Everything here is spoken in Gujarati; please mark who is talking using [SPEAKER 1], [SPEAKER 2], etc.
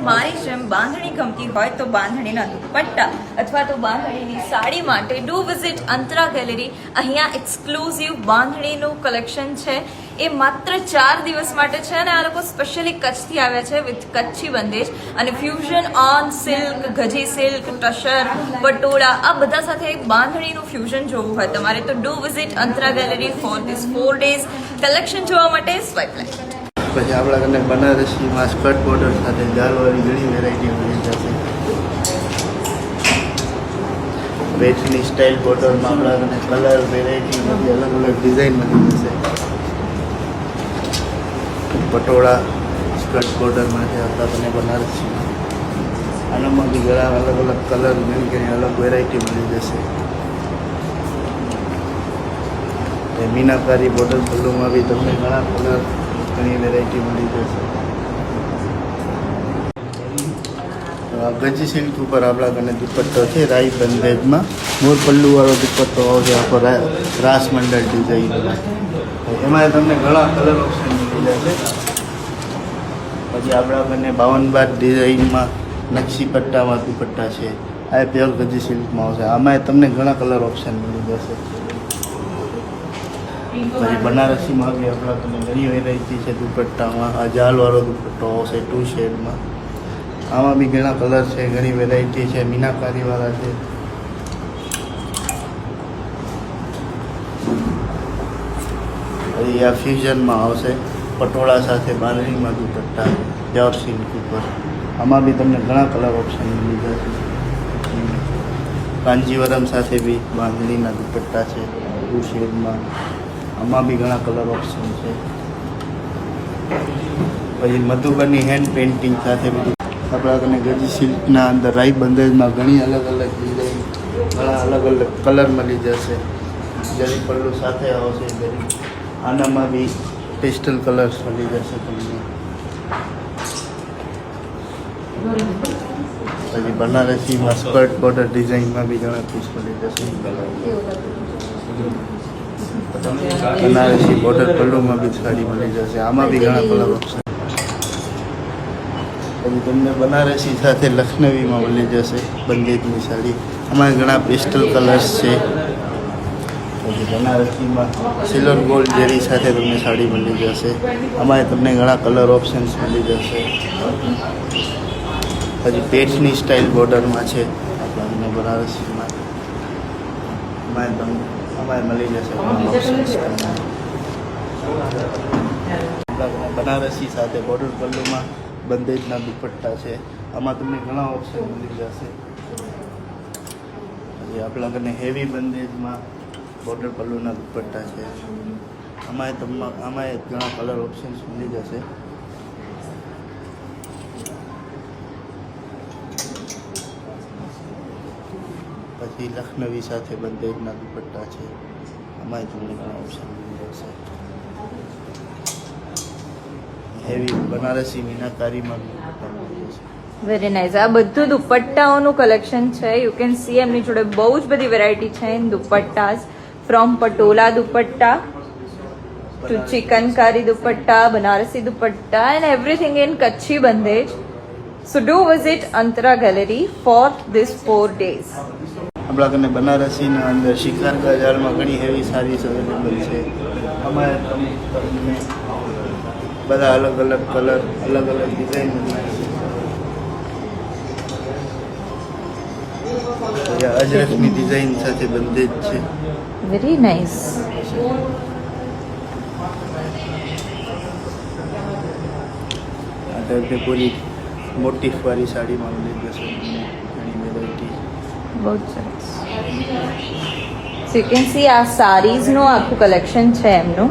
[SPEAKER 1] મારી જેમ બાંધણી ગમતી હોય તો બાંધણીના દુપટ્ટા અથવા તો બાંધણીની સાડી માટે ડુ વિઝિટ અંતરા ગેલેરી. અહીંયા એક્સક્લુઝિવ બાંધણીનું કલેક્શન છે. એ માત્ર 4 દિવસ માટે છે અને આ લોકો સ્પેશિયલી કચ્છથી આવ્યા છે વિથ કચ્છી બંદેજ અને fusion on silk, gajji silk, tussar, patola આ બધા સાથે બાંધણીનું ફ્યુઝન જોવું હોય તમારે તો do visit Antara gallery for this 4 days. Collection જોવા માટે સ્વાઇપ લેફ્ટ.
[SPEAKER 2] પછી આપણા કને બનારસીમાં સ્કર્ટ બોર્ડર સાથે જાલવાળી ઘણી વેરાયટી મળી જશે. બેચની સ્ટાઇલ બોર્ડરમાં આપણા કને કલર વેરાયટી બધી અલગ અલગ ડિઝાઇન મળી જશે. પટોળા સ્કર્ટ બોર્ડરમાં છે આપણા કને બનારસીમાં. આનામાં બી ઘણા અલગ અલગ કલર ઘણી અલગ વેરાયટી મળી જશે. મીનાકારી બોર્ડર પલ્લુમાં બી તમને ઘણા કલર ઘણી વેરાયટી મળી જશે. ગજી સિલ્ક ઉપર આપણા કને દુપટ્ટો છે રાઈ બંધેજમાં મોર પલ્લુવાળો દુપટ્ટો આવશે આખો રાસ મંડળ ડિઝાઇનમાં. એમાં તમને ઘણા કલર ઓપ્શન મળી જશે. પછી આપણા કને 52 બાર ડિઝાઇનમાં નકશી પટ્ટામાં દુપટ્ટા છે. આ પ્યોર ગજી સિલ્કમાં આવશે. આમાં તમને ઘણા કલર ઓપ્શન મળી જશે. પછી બનારસીમાં બી આપણા તમને ઘણી વેરાયટી છે દુપટ્ટામાં. આ જાલવાળો દુપટ્ટો આવશે 2 શેડમાં. આમાં બી ઘણા કલર છે, ઘણી વેરાયટી છે, મીનાકારીવાળા છે. પછી આ ફ્યુઝનમાં આવશે પટોળા સાથે બાંધણીમાં દુપટ્ટા પ્યોર સિલ્ક ઉપર. આમાં બી તમને ઘણા કલર ઓપ્શન મળી જશે. કાંજીવરમ સાથે બી બાંધણીના દુપટ્ટા છે 2 શેડમાં. આમાં બી ઘણા કલર ઓપ્શન છે. પછી મધુબની હેન્ડ પેઇન્ટિંગ સાથે બધી આપણા કને ગજી સિલ્કના અંદર રાઈ બંધેજમાં ઘણી અલગ અલગ ડિઝાઇન ઘણા અલગ અલગ કલર મળી જશે. જરી પલ્લુ સાથે આવશે. જરી આનામાં બી પેસ્ટલ કલર્સ મળી જશે તમને. પછી બનારસીમાં સ્કર્ટ બોર્ડર ડિઝાઇનમાં બી ઘણા પીસ મળી જશે. બનારસી બોર્ડર પલ્લુમાં બી સાડી મળી જશે. આમાં બી ઘણા કલર ઓપ્શન. પછી તમને બનારસી સાથે લખનવીમાં મળી જશે બંદેજની સાડી. આમાં ઘણા પેસ્ટલ કલર્સ છે. પછી બનારસીમાં સિલ્વર ગોલ્ડ જેરી સાથે તમને સાડી મળી જશે. આમાં તમને ઘણા કલર ઓપ્શન્સ મળી જશે. પછી પેચની સ્ટાઇલ બોર્ડરમાં છે આપણને બનારસીમાં. આમાં મળી જશે બનારસી સાથે બોર્ડર પલ્લુમાં બંદેજના દુપટ્ટા છે. આમાં તમને ઘણા ઓપ્શન મળી જશે. પછી આપણા કને હેવી બંદેજમાં બોર્ડર પલ્લુના દુપટ્ટા છે. આમાં ઘણા કલર ઓપ્શન્સ મળી જશે. પછી લખનવી સાથે બંદેજના દુપટ્ટા છે. આમાં તમને ઘણા ઓપ્શન મળી જશે. હેવી બનારસી મીનાકારીમાં દુપટ્ટા મળી જશે.
[SPEAKER 1] Very nice. આ બધું દુપટ્ટાઓનું કલેક્શન છે. યુ કેન સી એમની જોડે બહુ જ બધી વેરાયટી છે in dupattas. From patola dupatta to chikankari dupatta, Banarasi dupatta and everything in Kutchi bandhej. So do visit Antara Gallery for this 4 days.
[SPEAKER 2] આપણા કને બનારસીના અંદર શિકાર ગજાળમાં ઘણી હેવી સારીઝ અવેલેબલ છે. આમાં તમને બધા અલગ અલગ કલર અલગ અલગ ડિઝાઇન અજરખની ડિઝાઇન સાથે બંધેજ છે.
[SPEAKER 1] Very nice.
[SPEAKER 2] આ પૂરી મોટીફવાળી સાડીમાં મળી જશે ઘણી વેરાયટી.
[SPEAKER 1] બહુ સરસ. સો યુ કેન સી આ સારીઝનું આખું કલેક્શન છે એમનું.